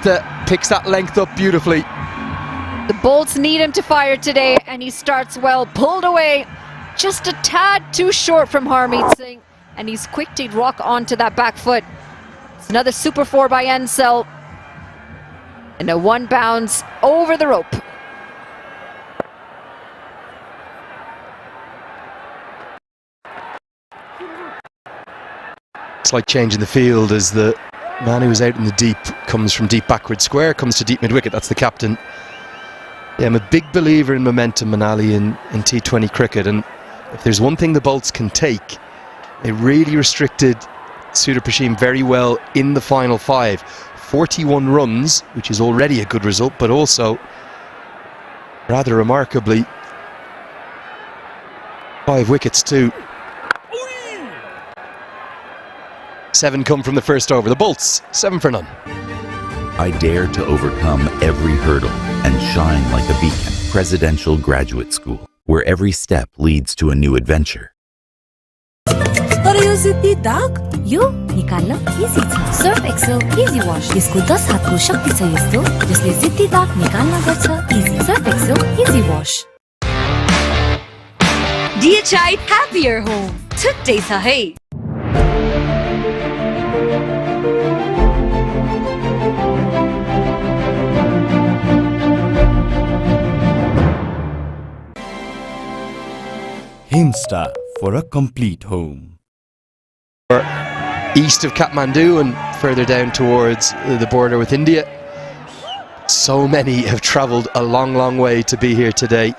Malanta picks that length up beautifully. The Bolts need him to fire today, and he starts well, pulled away, just a tad too short from Harmeet Singh, and he's quick to rock onto that back foot. It's another super 4 by Ensel, and a one bounce over the rope. Slight change in the field as the man who was out in the deep comes from deep backward square, comes to deep mid-wicket. That's the captain. Yeah, I'm a big believer in momentum, Manali, in T20 cricket, and if there's one thing the Bolts can take, they really restricted SUDURPASCHIM very well in the final 5. 41 runs, which is already a good result, but also, rather remarkably, 5 wickets too. 7 come from the first over. The Bolts, 7 for none. I dare to overcome every hurdle and shine like a beacon. Presidential Graduate School, where every step leads to a new adventure. तर यो जिद्दी दाग यो निकाल्न easy छ Surf Excel easy wash यसको 10 हातको शक्ति छ यस्तो जसले जिद्दी दाग निकाल्न गर्छ easy Surf Excel easy wash DHI Happier Home छुट्टै छ है Himsta for a complete home. East of Kathmandu and further down towards the border with India. So many have travelled a long, long way to be here today.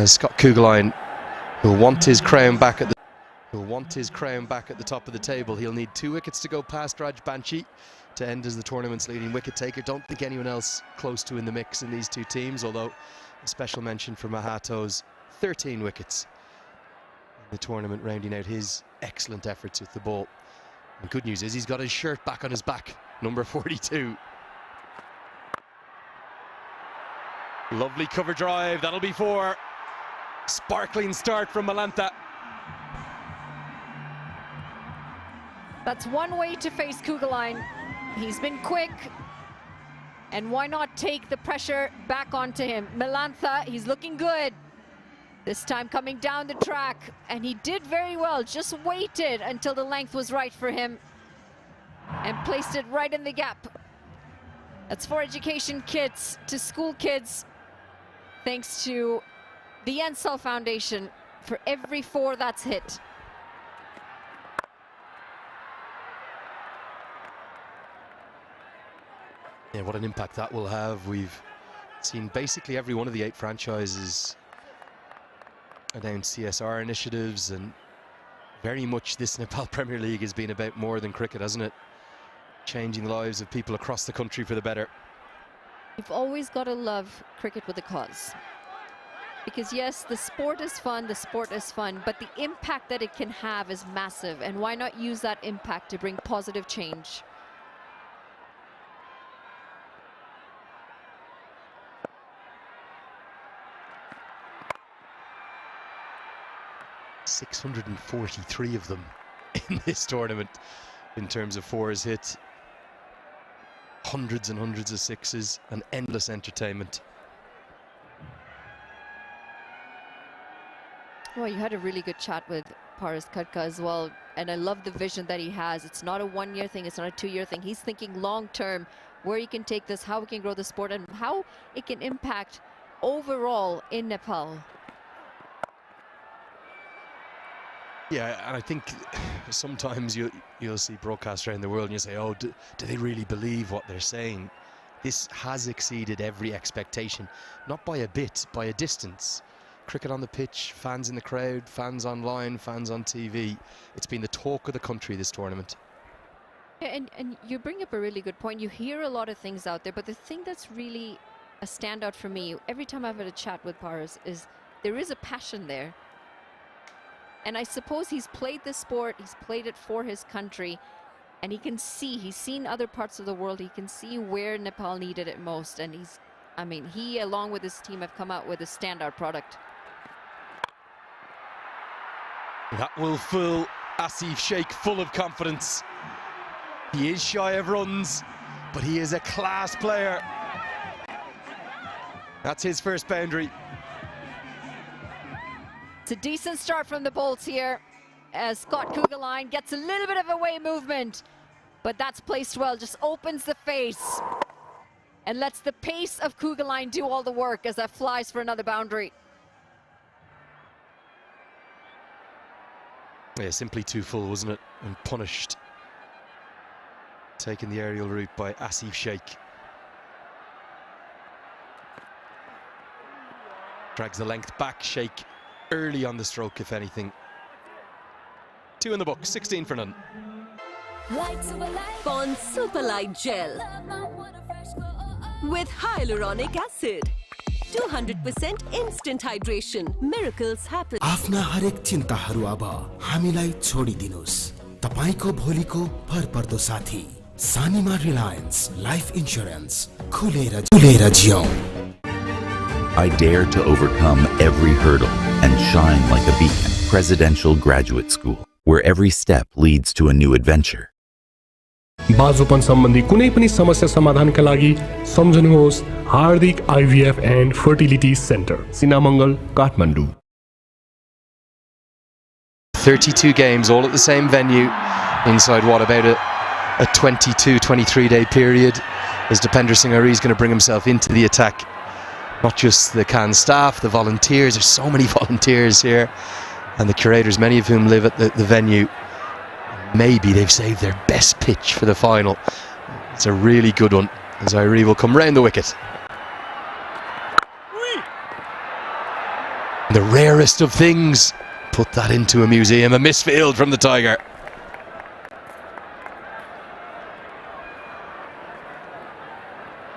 Scott Kugelheim will want his crown back at the top of the table. He'll need 2 wickets to go past Raj Banshi to end as the tournament's leading wicket taker. Don't think anyone else close to in the mix in these 2 teams, although a special mention for Mahato's 13 wickets in the tournament, rounding out his excellent efforts with the ball. And good news is he's got his shirt back on his back, number 42. Lovely cover drive, that'll be 4. Sparkling start from Malanta. That's one way to face Kugelheim. He's been quick, and why not take the pressure back onto him? Malanta, he's looking good. This time coming down the track, and he did very well, just waited until the length was right for him and placed it right in the gap. That's for education kits to school kids, thanks to the Ensel Foundation for every 4 that's hit. Yeah, what an impact that will have. We've seen basically every one of the 8 franchises announce CSR initiatives, and very much this Nepal Premier League has been about more than cricket, hasn't it? Changing the lives of people across the country for the better. You've always got to love cricket with a cause. Because yes, the sport is fun, but the impact that it can have is massive, and why not use that impact to bring positive change? .643 of them in this tournament in terms of 4s hit. Hundreds and hundreds of 6s and endless entertainment. Well, you had a really good chat with Paras Khadka as well, and I love the vision that he has. It's not a 1-year thing, it's not a 2-year thing. He's thinking long term, where he can take this, how we can grow the sport, and how it can impact overall in Nepal. Yeah, and I think sometimes you'll see broadcasts around the world and you say, oh, do they really believe what they're saying? This has exceeded every expectation, not by a bit, by a distance. Cricket on the pitch, fans in the crowd, fans online, fans on TV. It's been the talk of the country, this tournament. Yeah, and you bring up a really good point. You hear a lot of things out there, but the thing that's really a standout for me, every time I've had a chat with Paras, is there is a passion there. And I suppose he's played this sport, he's played it for his country, and he can see, he's seen other parts of the world, he can see where Nepal needed it most, and he along with his team have come out with a standout product. That will fill Asif Sheikh full of confidence. He is shy of runs, but he is a class player. That's his first boundary. It's a decent start from the Bolts here as Scott Kugelheim gets a little bit of away movement, but that's placed well, just opens the face and lets the pace of Kugelheim do all the work as that flies for another boundary. Yeah, simply too full, wasn't it? And punished. Taking the aerial route by Asif Sheikh. Drags the length back, Sheikh early on the stroke, if anything. 2 in the book, 16 for none. Pond Super Light Gel with hyaluronic acid. 200% instant hydration. Miracles happen. आफ्ना हरेक चिन्ताहरू अब हामीलाई छोडिदिनुस्। तपाईको भोलिको भरपर्दो साथी सानीमा Reliance life insurance खुलेर जियौं। I dare to overcome every hurdle and shine like a beacon. Presidential Graduate School, where every step leads to a new adventure. बाजुपन सम्बन्धी कुनै पनि समस्या समाधानका लागि सम्झनुहोस् हार्दिक IVF and Fertility Center, Sinamangal, Kathmandu. 32 games, all at the same venue, inside what, about a 22-23 day period, as Dipender Singh Ari is going to bring himself into the attack. Not just the Cannes staff, the volunteers, there's so many volunteers here, and the curators, many of whom live at the venue. Maybe they've saved their best pitch for the final. It's a really good one, as Irie will come round the wicket. The rarest of things, put that into a museum, a misfield from the Tiger.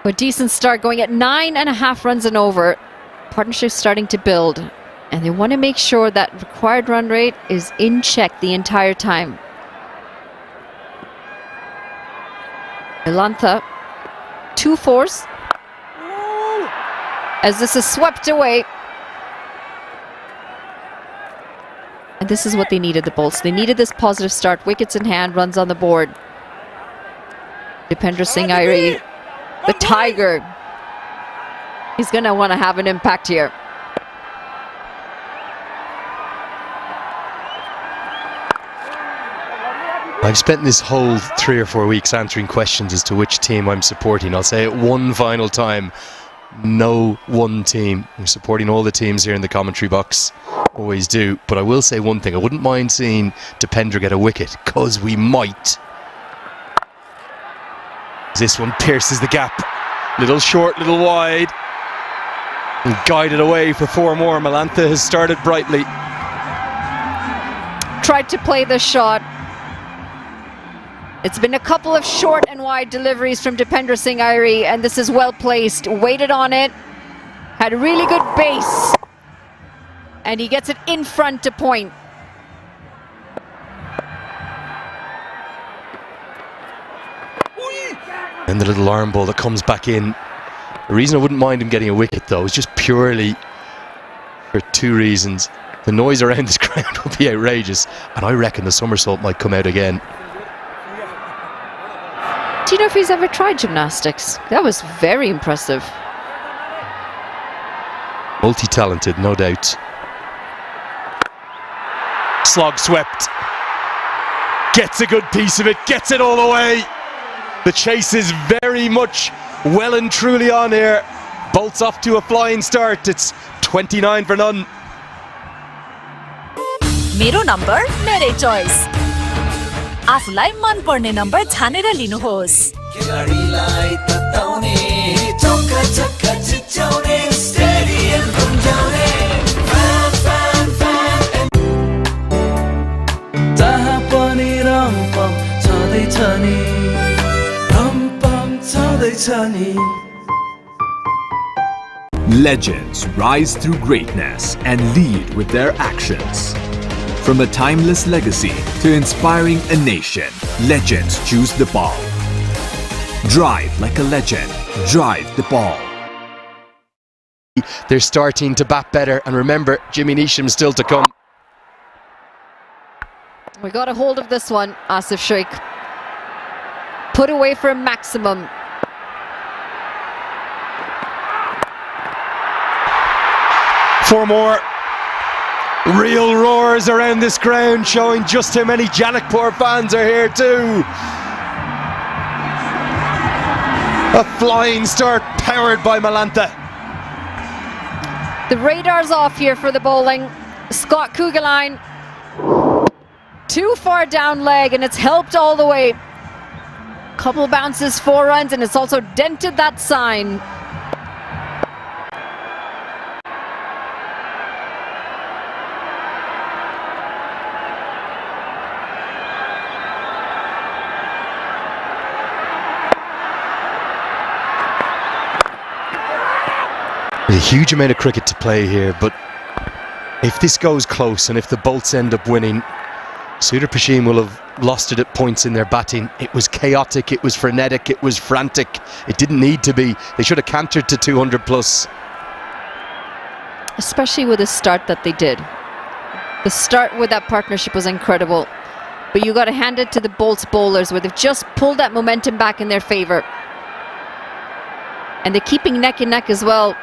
A decent start, going at 9.5 runs and over. Partnership starting to build, and they want to make sure that required run rate is in check the entire time. Milantha, 2 fours, as this is swept away. And this is what they needed, the Bolts. They needed this positive start. Wickets in hand, runs on the board. Dipender Singh Irie, the Tiger. He's going to want to have an impact here. I've spent this whole 3 or 4 weeks answering questions as to which team I'm supporting. I'll say it one final time. No one team. I'm supporting all the teams here in the commentary box. Always do. But I will say one thing. I wouldn't mind seeing Dipender get a wicket, because we might. This one pierces the gap. Little short, little wide. And guided away for 4 more. Milantha has started brightly. Tried to play the shot. It's been a couple of short and wide deliveries from Dipender Singh Irie, and this is well placed. Waited on it, had a really good base, and he gets it in front to point. And the little arm ball that comes back in. The reason I wouldn't mind him getting a wicket, though, is just purely for 2 reasons. The noise around this ground will be outrageous, and I reckon the somersault might come out again. Do you know if he's ever tried gymnastics? That was very impressive. Multi-talented, no doubt. Slog swept. Gets a good piece of it, gets it all the way. The chase is very much well and truly on here. Bolts off to a flying start. It's 29 for none. मेरो number मेरै चोइस आफुलाई मन पर्ने number छानेर लिनुहोस् खेलाडीलाई तताउने चौका छक्का चिच्याउने stadium गुन्जाउने fan fan fan जहाँ पनि रम्पम छँदैछ नि रम्पम छँदैछ नि Legends rise through greatness and lead with their actions. From a timeless legacy to inspiring a nation, legends choose the ball. Drive like a legend. Drive the ball. They're starting to bat better, and remember, Jimmy Neesham still to come. We got a hold of this one, Asif Sheikh. Put away for a maximum. 4 more. Real roars around this ground, showing just how many Janakpur fans are here too. A flying start powered by Malantha. The radar's off here for the bowling. Scott Kugelheim, too far down leg, and it's helped all the way. Couple bounces, 4 runs, and it's also dented that sign. There's a huge amount of cricket to play here, but if this goes close and if the Bolts end up winning, SUDURPASCHIM will have lost it at points in their batting. It was chaotic, it was frenetic, it was frantic. It didn't need to be. They should have cantered to 200 plus. Especially with the start that they did. The start with that partnership was incredible. But you got to hand it to the Bolts bowlers, where they've just pulled that momentum back in their favour. And they're keeping neck and neck as well.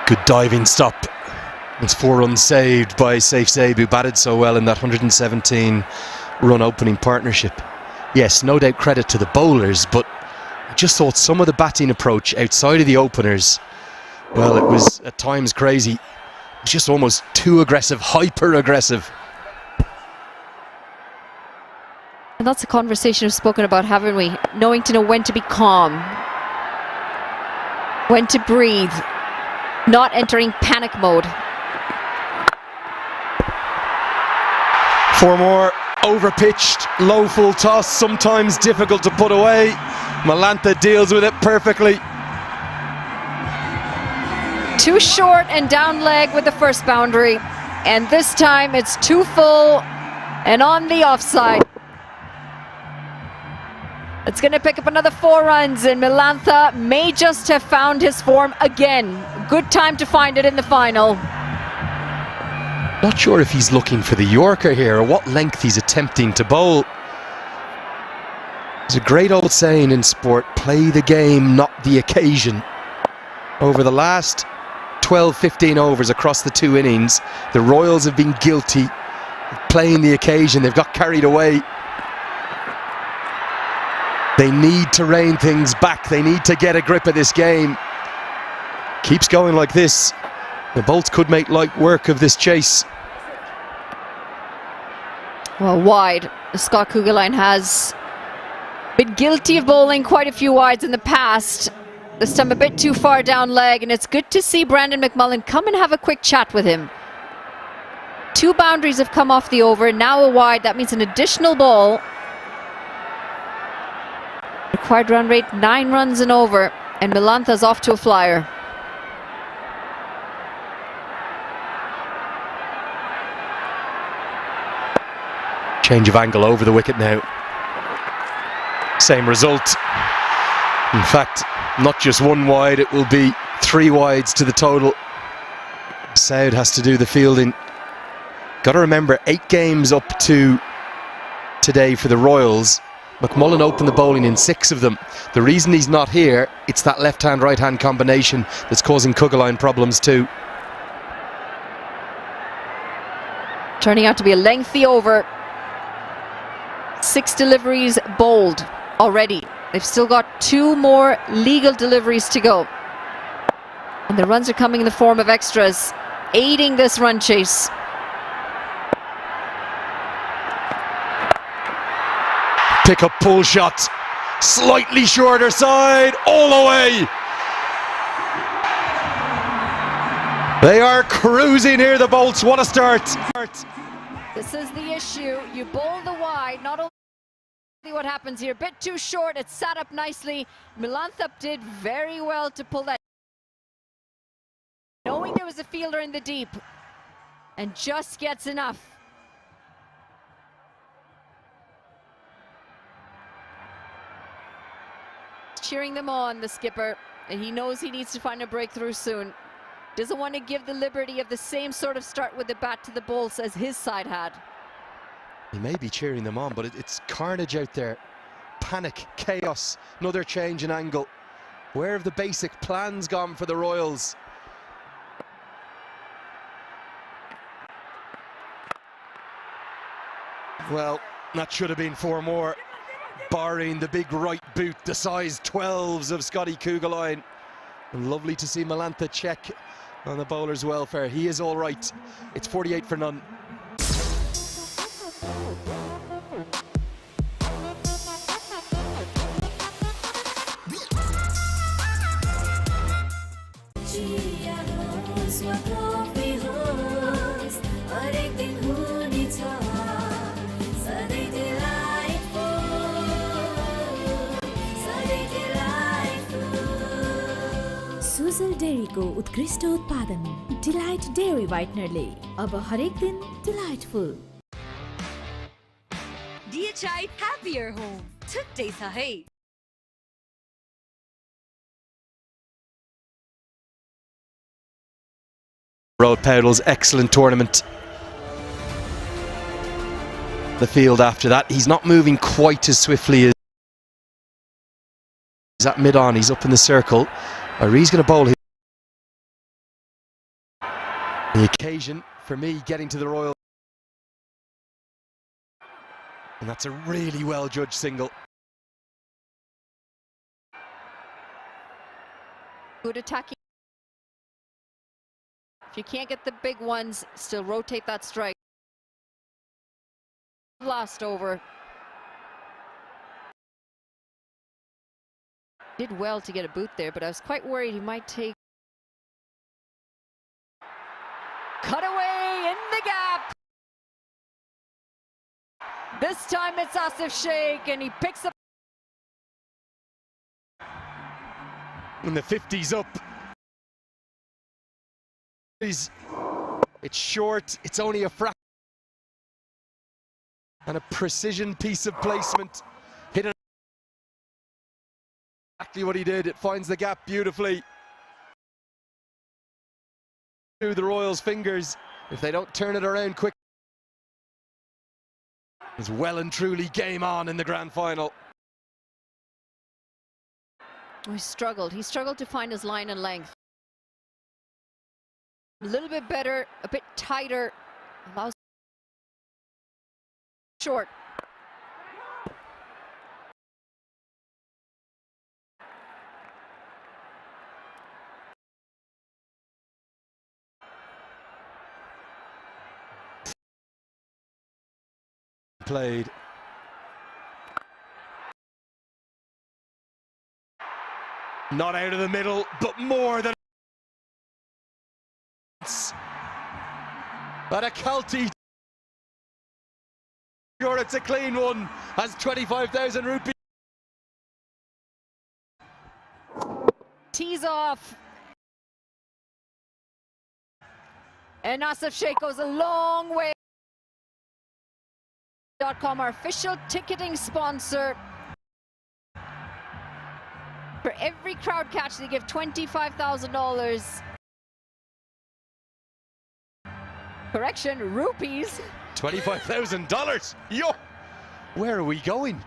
Good diving stop. It's 4 runs saved by Saif Zaib, who batted so well in that 117 run opening partnership. Yes, no doubt credit to the bowlers, but I just thought some of the batting approach outside of the openers, well, it was at times crazy. It was just almost too aggressive, hyper aggressive. And that's a conversation we've spoken about, haven't we? Knowing to know when to be calm, when to breathe, not entering panic mode. 4 more. Overpitched, low full toss, sometimes difficult to put away. Malantha deals with it perfectly. Too short and down leg with the first boundary. And this time it's too full and on the offside. It's going to pick up another 4 runs, and Malantha may just have found his form again. Good time to find it in the final. Not sure if he's looking for the Yorker here or what length he's attempting to bowl. There's a great old saying in sport, play the game, not the occasion. Over the last 12-15 overs across the 2 innings, the Royals have been guilty of playing the occasion. They've got carried away. They need to rein things back. They need to get a grip of this game. Keeps going like this, the Bolts could make light work of this chase. Well, wide. Scott Kugelheim has been guilty of bowling quite a few wides in the past. This time a bit too far down leg, and it's good to see Brandon McMullen come and have a quick chat with him. 2 boundaries have come off the over, now a wide. That means an additional ball. Required run rate 9 runs and over, and Malantha's off to a flyer. Change of angle over the wicket now. Same result. In fact, not just 1 wide, it will be 3 wides to the total. Saud has to do the fielding. Got to remember, 8 games up to today for the Royals. McMullen opened the bowling in 6 of them. The reason he's not here, it's that left-hand, right-hand combination that's causing Kugelheim problems too. Turning out to be a lengthy over. 6 deliveries bowled already. They've still got 2 more legal deliveries to go. And the runs are coming in the form of extras, aiding this run chase. Pick up pull shot, slightly shorter side, all the way. They are cruising here, the Bolts. What a start. This is the issue. You bowl the wide, not only what happens here. Bit too short, it's sat up nicely. Malantha did very well to pull that. Knowing there was a fielder in the deep, and just gets enough. Cheering them on, the skipper, and he knows he needs to find a breakthrough soon. Doesn't want to give the liberty of the same sort of start with the bat to the Bolts as his side had. He may be cheering them on, but it's carnage out there. panic, chaos, another change in angle. Where have the basic plans gone for the Royals? Well, that should have been 4 more, barring the big right boot, the size 12s of Scotty Kugelheim. And lovely to see Malantha check on the bowler's welfare. He is all right. It's 48 for none. Sujal डेरीको उत्कृष्ट उत्पादन delight dairy व्हाइटनरले अब हरेक दिन delightful DHI Happier Home छुट्टै छ है। Road Pedals, excellent tournament. The field after that, he's not moving quite as swiftly as he's at mid-on. He's up in the circle. He's going to bowl. The occasion for me getting to the Royal, and that's a really well judged single. Good attacking. If you can't get the big ones, still rotate that strike. Last over. Did well to get a boot there, but I was quite worried he might take. Cut away in the gap. This time it's Asif Sheikh, and he picks up. And the 50's up. It's short, it's only a fraction. And a precision piece of placement. Hit it. Exactly what he did. It finds the gap beautifully. Through the Royals' fingers, if they don't turn it around quick. It's well and truly game on in the grand final. He struggled to find his line and length. A little bit better, a bit tighter. Allows short. Played. Not out of the middle, but more than. But a Kelty. Sure, it's a clean one. Has 25,000 rupees. Tees off. And Asif Sheikh goes a long way. .com, our official ticketing sponsor. For every crowd catch, they give $25,000. Correction, rupees. $25,000. Yo, where are we going?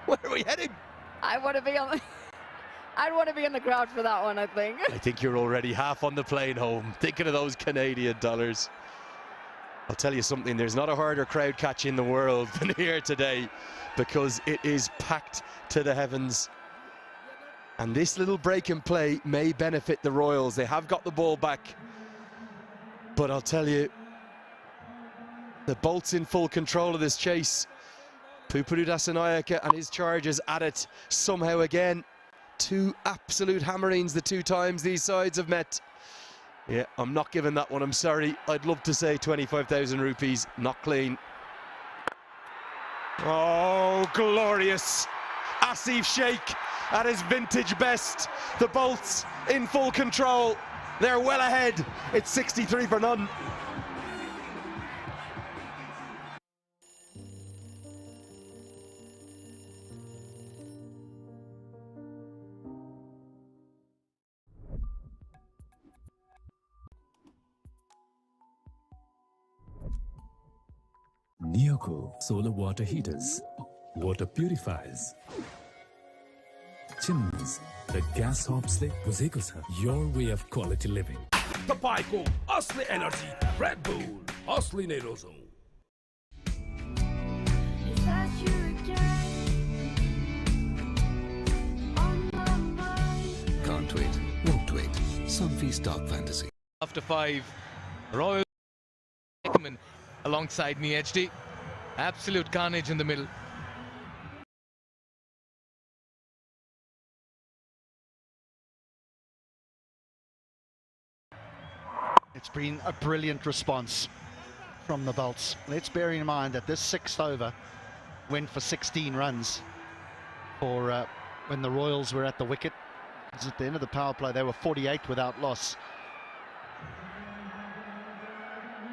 Where are we heading? I want to be on the. I'd want to be in the crowd for that one, I think. I think you're already half on the plane home, thinking of those Canadian dollars. I'll tell you something, there's not a harder crowd catch in the world than here today, because it is packed to the heavens. And this little break in play may benefit the Royals. They have got the ball back. But I'll tell you, the Bolts in full control of this chase. Pupuru Dasanayake and his charges at it somehow again. 2 absolute hammerings the 2 times these sides have met. Yeah, I'm not giving that one, I'm sorry. I'd love to say 25,000 rupees, not clean. Oh, glorious. Asif Sheikh at his vintage best. The Bolts in full control. They're well ahead. It's 63 for none. Neoco solar water heaters. Water purifies. Chimneys, the gas hobsle बुझेको छ. Your way of quality living. तपाईको असली energy red bull असली नै रोजौं. Can't wait, won't wait. Sunfeast Dark Fantasy. After 5, Royal alongside me, HD. Absolute carnage in the middle. It's been a brilliant response from the Bolts. Let's bear in mind that this 6th over went for 16 runs for when the Royals were at the wicket. Because at the end of the power play, they were 48 without loss.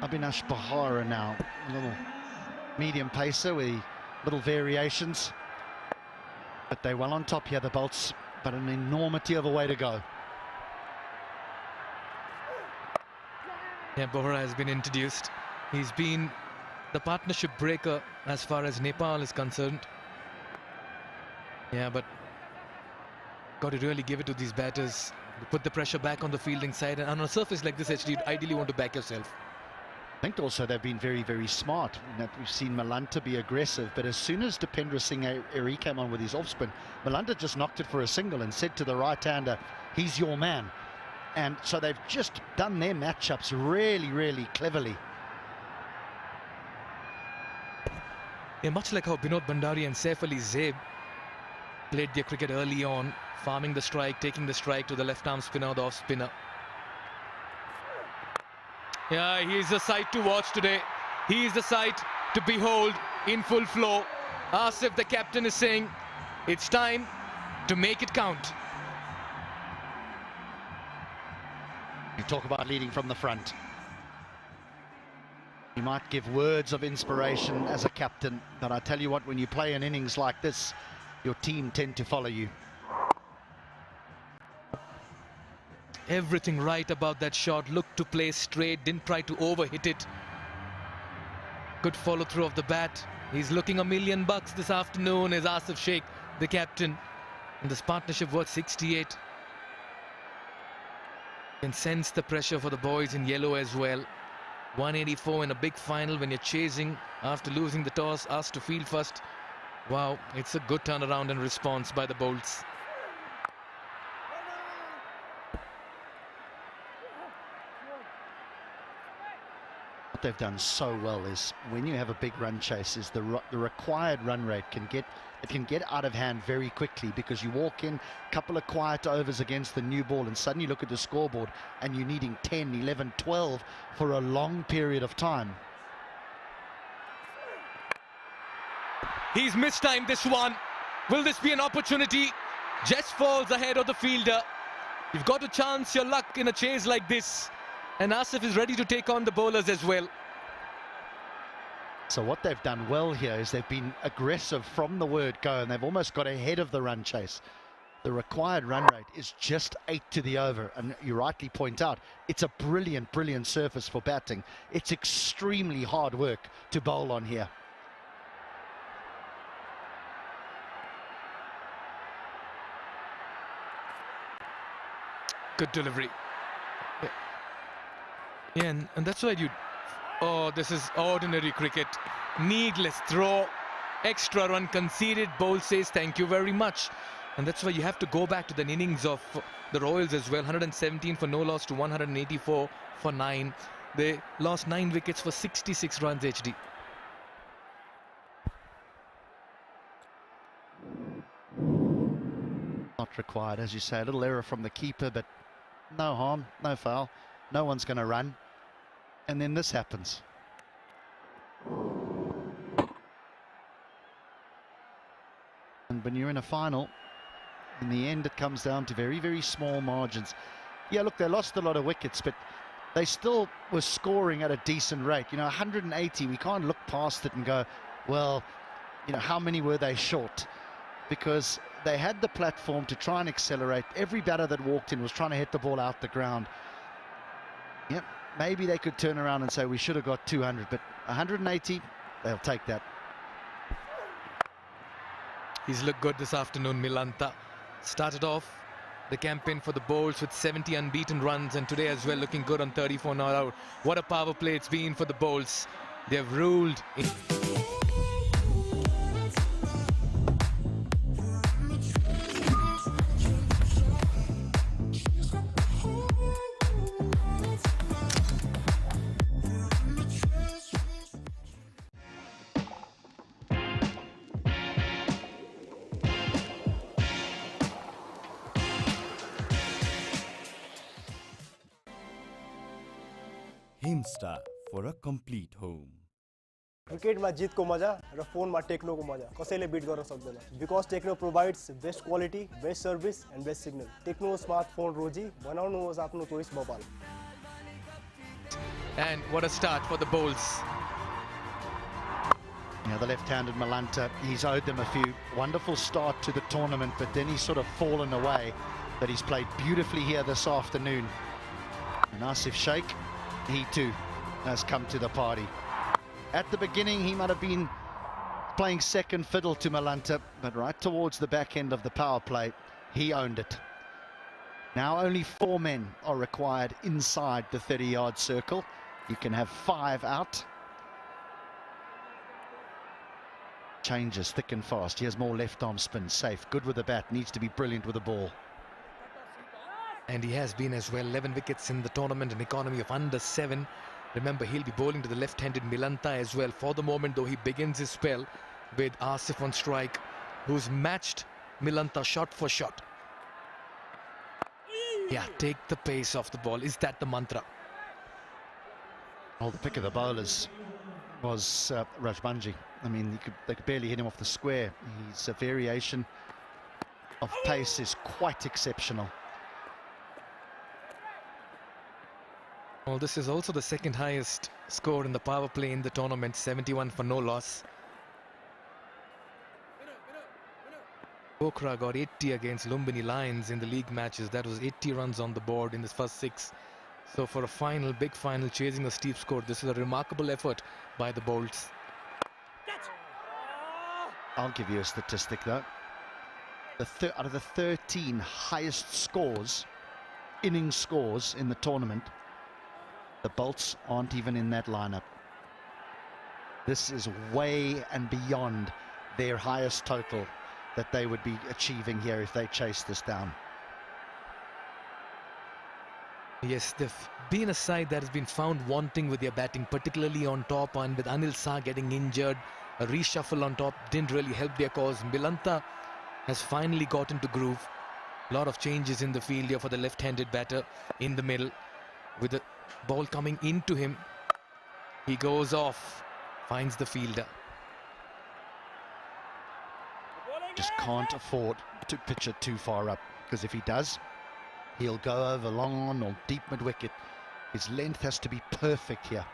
Abhinash Bahara now, a little medium pacer with little variations. But they're well on top here, the Bolts, but an enormity of a way to go. Yeah, Bohra has been introduced. He's been the partnership breaker as far as Nepal is concerned. Yeah, but got to really give it to these batters. Put the pressure back on the fielding side. And on a surface like this, HD, you ideally want to back yourself. I think also they've been very, very smart. We've seen Malanta be aggressive, but as soon as Dipendra Singh Eri came on with his off-spin, Malanta just knocked it for a single and said to the right-hander, he's your man. And so they've just done their matchups really, really cleverly. Yeah, much like how Binod Bhandari and Saif Ali Zaid played their cricket early on, farming the strike, taking the strike to the left-arm spinner, the off-spinner. Yeah, he's the sight to watch today. He's the sight to behold in full flow. Asif, the captain, is saying, it's time to make it count. You talk about leading from the front. You might give words of inspiration as a captain, but I tell you what, when you play an innings like this, your team tend to follow you. Everything right about that shot. Looked to play straight, didn't try to overhit it. Good follow through of the bat. He's looking $1 million this afternoon, is Asif Sheikh, the captain. And this partnership worth 68. Can sense the pressure for the boys in yellow as well. 184 in a big final when you're chasing after losing the toss, asked to field first. Wow, it's a good turnaround and response by the Bolts. What they've done so well is when you have a big run chase, is the required run rate can get out of hand very quickly, because you walk in a couple of quiet overs against the new ball and suddenly look at the scoreboard and you're needing 10, 11, 12 for a long period of time. He's mistimed this one. Will this be an opportunity? Just falls ahead of the fielder. You've got to chance your luck in a chase like this. And Asif is ready to take on the bowlers as well. So what they've done well here is they've been aggressive from the word go, and they've almost got ahead of the run chase. The required run rate is just 8 to the over, and you rightly point out, it's a brilliant, brilliant surface for batting. It's extremely hard work to bowl on here. Good delivery. Yeah, and that's why you... Oh, this is ordinary cricket. Needless throw. Extra run conceded. Bowl says thank you very much. And that's why you have to go back to the innings of the Royals as well. 117 for no loss to 184 for 9. They lost 9 wickets for 66 runs, HD. Not required, as you say. A little error from the keeper, but no harm, no foul. No one's going to run. And then this happens. And when you're in a final, in the end it comes down to very, very small margins. Yeah, look, they lost a lot of wickets, but they still were scoring at a decent rate. You know, 180, we can't look past it and go, well, you know, how many were they short? Because they had the platform to try and accelerate. Every batter that walked in was trying to hit the ball out the ground. Yep, maybe they could turn around and say we should have got 200, but 180, they'll take that. He's looked good this afternoon, Milantha. Started off the campaign for the Bolts with 70 unbeaten runs, and today as well looking good on 34 not out. What a power play it's been for the Bolts. They've ruled in. Himstar for a complete home. क्रिकेटमा जितको मजा र फोनमा टेक्नोको मजा कसैले beat गर्न सक्दैन because Tecno provides best quality best service and best signal Tecno smartphone रोजी बनाउनुहोस् आफ्नो चोइस Bhopal. And what a start for the Bolts. Yeah, the left-handed Milantha, he's owed them a few wonderful start to the tournament, but then he's sort of fallen away. But he's played beautifully here this afternoon. And Asif Sheikh, he too has come to the party. At the beginning, he might have been playing second fiddle to Milantha, but right towards the back end of the power play, he owned it. Now only 4 men are required inside the 30-yard circle. You can have 5 out. Changes thick and fast. He has more left arm spin. Safe. Good with the bat. Needs to be brilliant with the ball. And he has been as well. 11 wickets in the tournament, an economy of under 7. Remember, he'll be bowling to the left-handed Milantha as well. For the moment, though, he begins his spell with Asif on strike, who's matched Milantha shot for shot. Yeah, take the pace off the ball. Is that the mantra? Well, the pick of the bowlers was Rajbanji. I mean, they could barely hit him off the square. His variation of pace is quite exceptional. Well, this is also the second highest score in the power play in the tournament, 71 for no loss. Pokhara got 80 against Lumbini Lions in the league matches. That was 80 runs on the board in the first 6. So for a final, big final, chasing a steep score, this is a remarkable effort by the Bolts. I'll give you a statistic though. Out of the 13 highest scores, inning scores in the tournament, the Bolts aren't even in that lineup. This is way and beyond their highest total that they would be achieving here if they chase this down. Yes, they've been a side that has been found wanting with their batting, particularly on top, and with Anil Shah getting injured, a reshuffle on top didn't really help their cause. Milantha has finally got into groove. A lot of changes in the field here for the left-handed batter in the middle. With the ball coming into him, he goes off, finds the fielder. Just can't afford to pitch it too far up, because if he does, he'll go over long on or deep mid-wicket. His length has to be perfect here.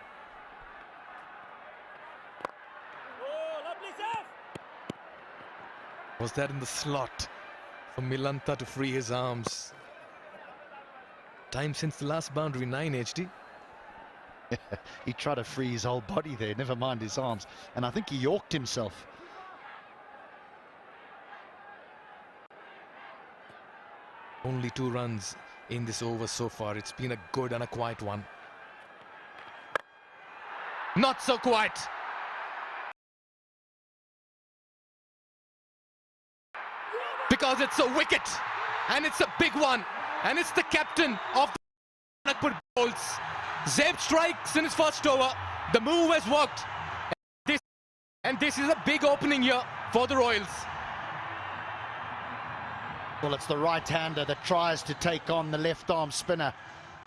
Was that in the slot for Milantha to free his arms? Time since the last boundary, 9 HD. He tried to free his whole body there, never mind his arms. And I think he yorked himself. Only 2 runs in this over so far. It's been a good and a quiet one. Not so quiet. Because it's a wicket, and it's a big one, and it's the captain of the JANAKPUR Bolts. Zeb strikes in his first over. The move has worked. And this is a big opening here for the Royals. Well, it's the right-hander that tries to take on the left-arm spinner,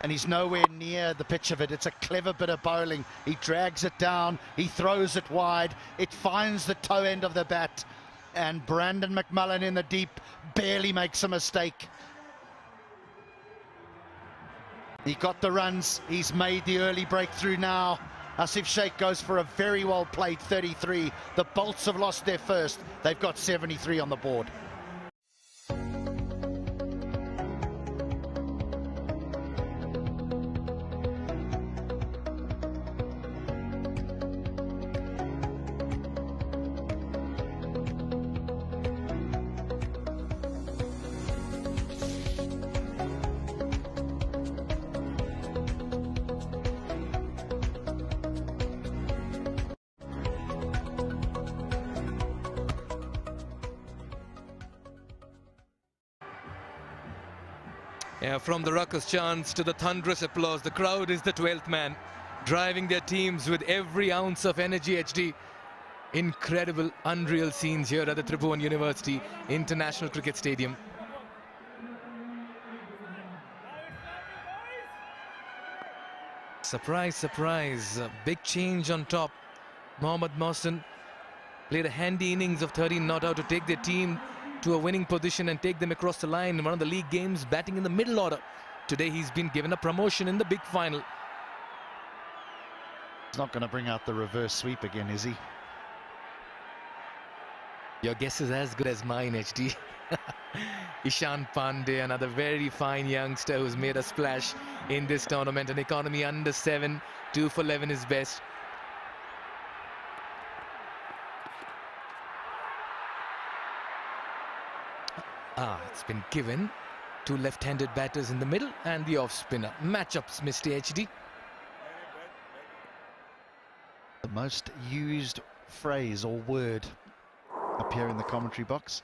and he's nowhere near the pitch of it. It's a clever bit of bowling. He drags it down, he throws it wide, it finds the toe end of the bat, and Brandon McMullen in the deep barely makes a mistake. He got the runs, he's made the early breakthrough now. Asif Sheikh goes for a very well played 33. The Bolts have lost their first. They've got 73 on the board. From the ruckus chants to the thunderous applause, the crowd is the 12th man, driving their teams with every ounce of energy. HD. Incredible, unreal scenes here at the Tribhuvan University International Cricket Stadium. Surprise, surprise, a big change on top. Mohammad Mohsin played a handy innings of 13 not out to take their team to a winning position and take them across the line in one of the league games, batting in the middle order. Today he's been given a promotion in the big final. He's not going to bring out the reverse sweep again, is he? Your guess is as good as mine, HD. Ishan Pandey, another very fine youngster who's made a splash in this tournament. An economy under 7, 2 for 11 is best. It's been given to left-handed batters in the middle and the off-spinner. Matchups, Mr. HD. The most used phrase or word up here in the commentary box.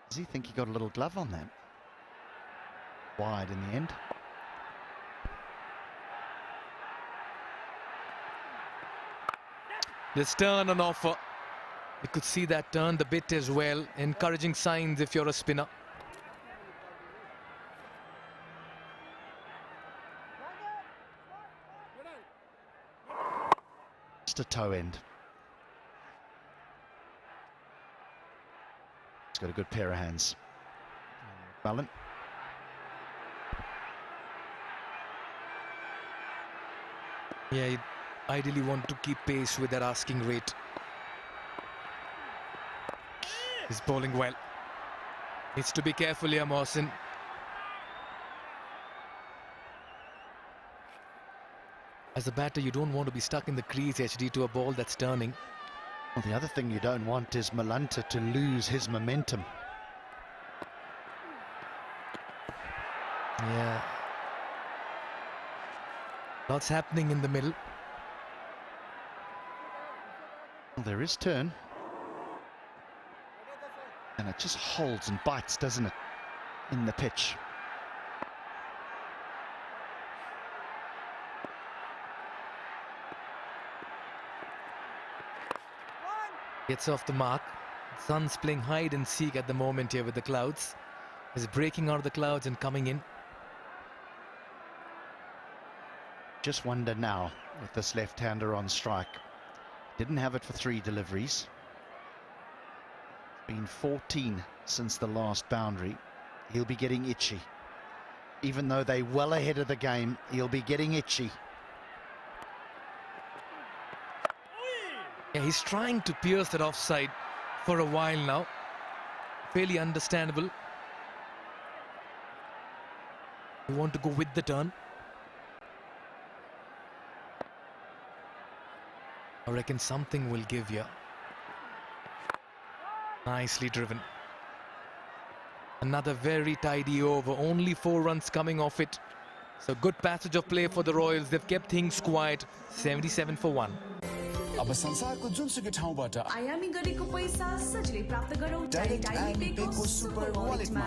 Does he think he got a little glove on that? Wide in the end. This turn on offer. You could see that turn the bit as well. Encouraging signs if you're a spinner. Just a toe end. He's got a good pair of hands. Mullen. Yeah, he'd ideally want to keep pace with that asking rate. He's bowling well. Needs to be careful here, Mohsin. As a batter, you don't want to be stuck in the crease, HD, to a ball that's turning. Well, the other thing you don't want is Malanta to lose his momentum. Yeah. Lots happening in the middle. Well, there is turn. And it just holds and bites, doesn't it, in the pitch. Gets off the mark. Sun's playing hide and seek at the moment here with the clouds. He's breaking out of the clouds and coming in. Just wonder now, with this left-hander on strike. Didn't have it for 3 deliveries. Been 14 since the last boundary. He'll be getting itchy. Even though they're well ahead of the game, he'll be getting itchy. Yeah, he's trying to pierce that offside for a while now. Fairly understandable. You want to go with the turn. I reckon something will give you. Nicely driven. Another very tidy over. Only 4 runs coming off it. So good passage of play for the Royals. They've kept things quiet. 77 for 1. अब संसारको जुनसुकै ठाउँबाट आयामी गरेको पैसा सजिलै प्राप्त गरौँ डाइरेक्ट आयामी पेको सुपर वालेटमा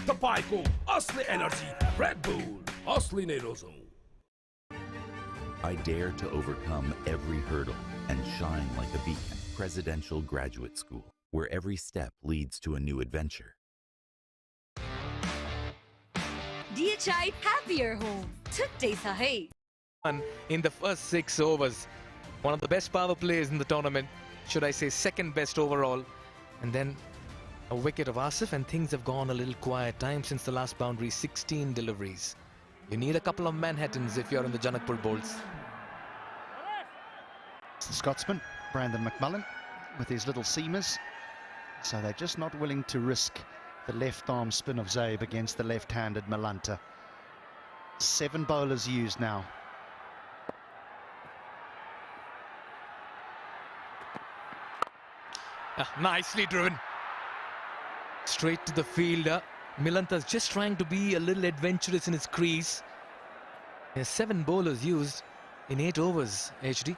तपाईको असली एनर्जी रेड बुल असली नै रोजौं I dare to overcome every hurdle and shine like a beacon. Presidential Graduate School, where every step leads to a new adventure. DHI happier home. Today sahay. In the first 6 overs, one of the best power plays in the tournament, should I say second best overall, and then a wicket of Asif, and things have gone a little quiet. Time since the last boundary, 16 deliveries. You need a couple of Manhattans if you're in the Janakpur bowls. It's the Scotsman, Brandon McMullen, with his little seamers. So they're just not willing to risk the left-arm spin of Zaib against the left-handed Malanta. 7 bowlers used now. Nicely driven. Straight to the fielder. Milanta's just trying to be a little adventurous in his crease. There's 7 bowlers used in 8 overs, HD.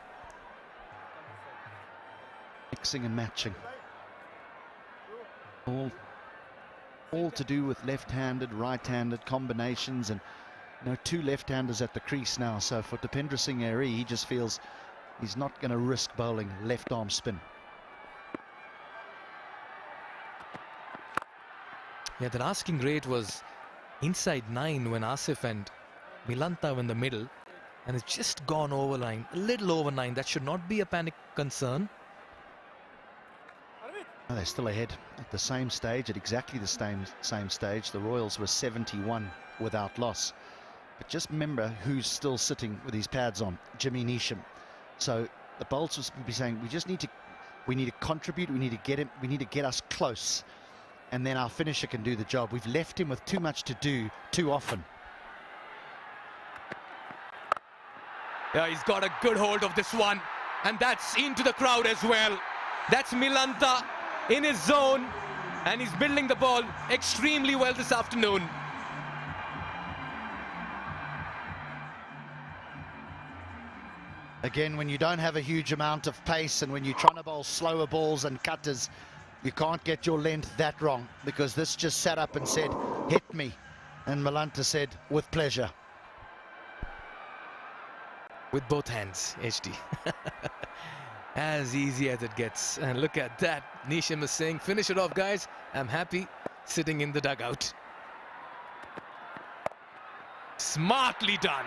Mixing and matching. All to do with left-handed, right-handed combinations, and 2 left-handers at the crease now. So for Dipendra Singh Airee, he just feels he's not going to risk bowling left-arm spin. Yeah, the asking rate was inside 9 when Asif and Milanta were in the middle, and it's just gone over 9, a little over 9. That should not be a panic concern. Oh, they're still ahead at the same stage, at exactly the same stage. The Royals were 71 without loss. But just remember who's still sitting with his pads on, Jimmy Neesham. So the bowlers will be saying, we need to contribute, we need to get him, we need to get us close, and then our finisher can do the job. We've left him with too much to do too often. Yeah, he's got a good hold of this one, and that's into the crowd as well. That's Milanta in his zone, and he's building the ball extremely well this afternoon. Again, when you don't have a huge amount of pace and when you're trying to bowl slower balls and cutters, you can't get your length that wrong, because this just sat up and said, hit me. And Milanta said, with pleasure. With both hands, HD. As easy as it gets. And look at that. Neesham is saying, finish it off, guys. I'm happy sitting in the dugout. Smartly done.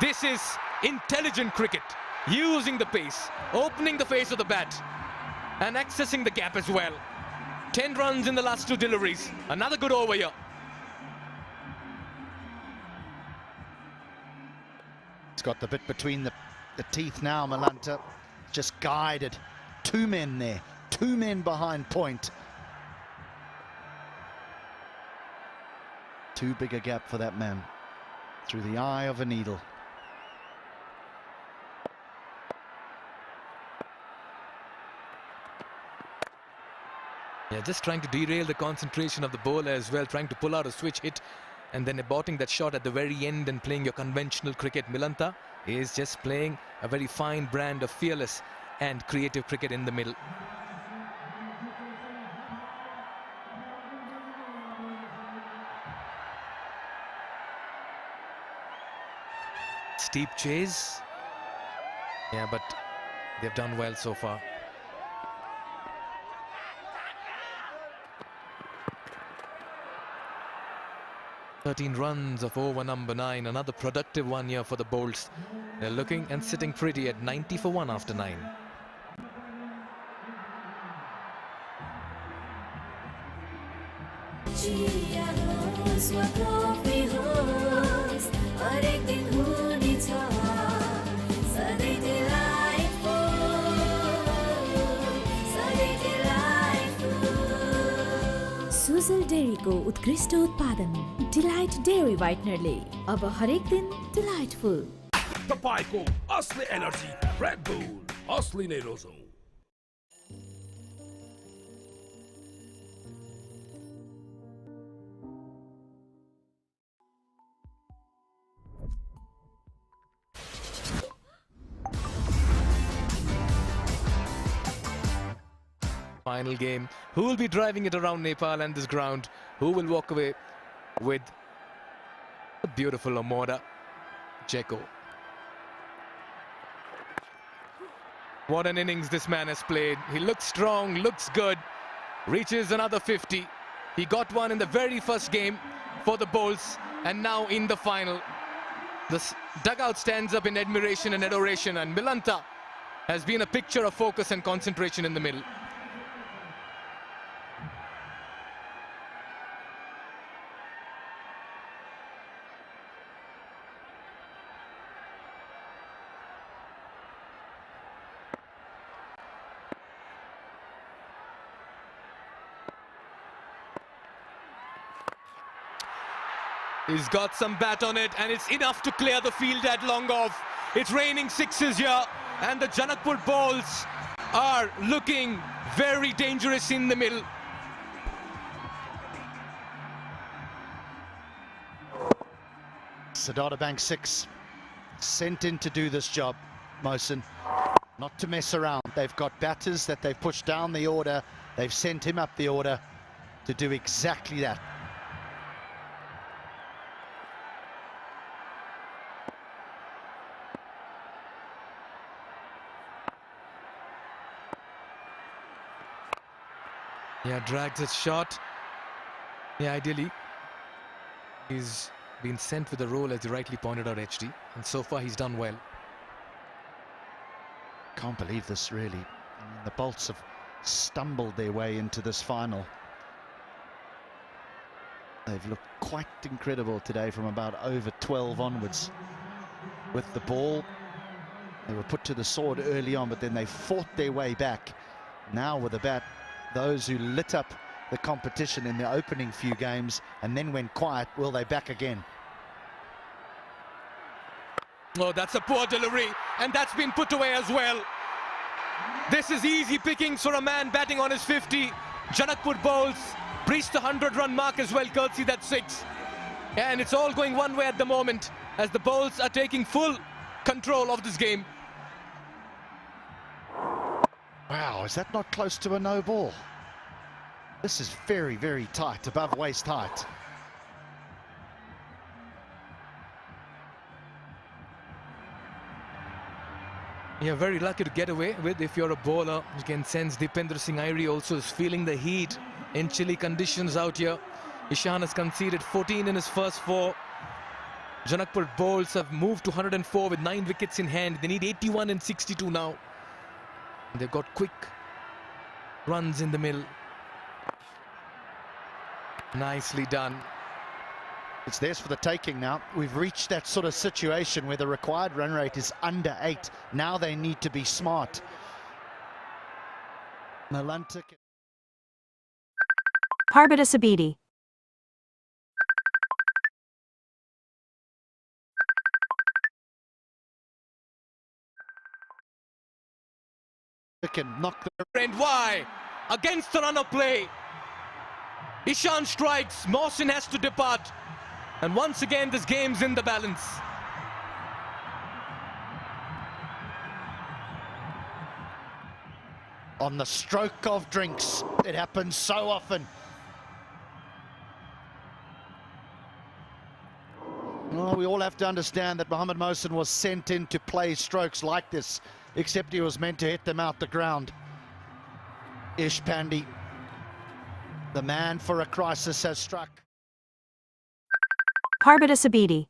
This is intelligent cricket. Using the pace, opening the face of the bat, and accessing the gap as well. 10 runs in the last 2 deliveries. Another good over here. It's got the bit between the teeth now, Milanta. Just guided. 2 men there. 2 men behind point. Too big a gap for that man. Through the eye of a needle. Yeah, just trying to derail the concentration of the bowler as well, trying to pull out a switch hit and then aborting that shot at the very end and playing your conventional cricket. Milanta is just playing a very fine brand of fearless and creative cricket in the middle. Steep chase. Yeah, but they've done well so far. "13 runs of over number 9, another productive one here for the Bolts. They're looking and sitting pretty at 90 for 1 after 9. Sujal डेयरीको उत्कृष्ट उत्पादन delight dairy व्हाइटनरले अब हरेक दिन delightful. तपाईको असली energy red bull असली नै रोजौं। Final game. Who will be driving it around Nepal and this ground? Who will walk away with a beautiful Omoda? Jeko. What an innings this man has played. He looks strong, looks good, reaches another 50. He got one in the very first game for the Bolts, and now in the final. The dugout stands up in admiration and adoration, and Milanta has been a picture of focus and concentration in the middle. He's got some bat on it, and it's enough to clear the field at long off. It's raining sixes here, and the Janakpur balls are looking very dangerous in the middle. Siddhartha Bank 6, Sent in to do this job, Mohsin. Not to mess around. They've got batters that they've pushed down the order. They've sent him up the order to do exactly that. Yeah, drags his shot. Yeah, ideally, he's been sent with a role, as you rightly pointed out, HD. And so far, he's done well. Can't believe this, really. I mean, the Bolts have stumbled their way into this final. They've looked quite incredible today from about over 12 onwards. With the ball, they were put to the sword early on, but then they fought their way back. Now with the bat, those who lit up the competition in the opening few games and then went quiet, will they back again? Oh, that's a poor delivery, and that's been put away as well. This is easy pickings for a man batting on his 50. Janakpur bowls breached the 100-run mark as well, courtesy that 6. And it's all going one way at the moment, as the bowls are taking full control of this game. Wow, is that not close to a no ball? This is very, very tight, above waist height. You're very lucky to get away with if you're a bowler. You can sense Dipendra Singh Airi also is feeling the heat in chilly conditions out here. Ishan has conceded 14 in his first 4. Janakpur bowls have moved to 104 with 9 wickets in hand. They need 81 and 62 now. They've got quick runs in the middle. Nicely done. It's theirs for the taking now. We've reached that sort of situation where the required run rate is under 8. Now they need to be smart. Malanta. Parbita Sabiti. Can knock the And why? Against the run of play. Ishan strikes. Mohsin has to depart. And once again, this game's in the balance. On the stroke of drinks. It happens so often. Well, we all have to understand that Mohammad Mohsin was sent in to play strokes like this, except he was meant to hit them out the ground. Ish Pandey, the man for a crisis, has struck. Parbita Sabiti.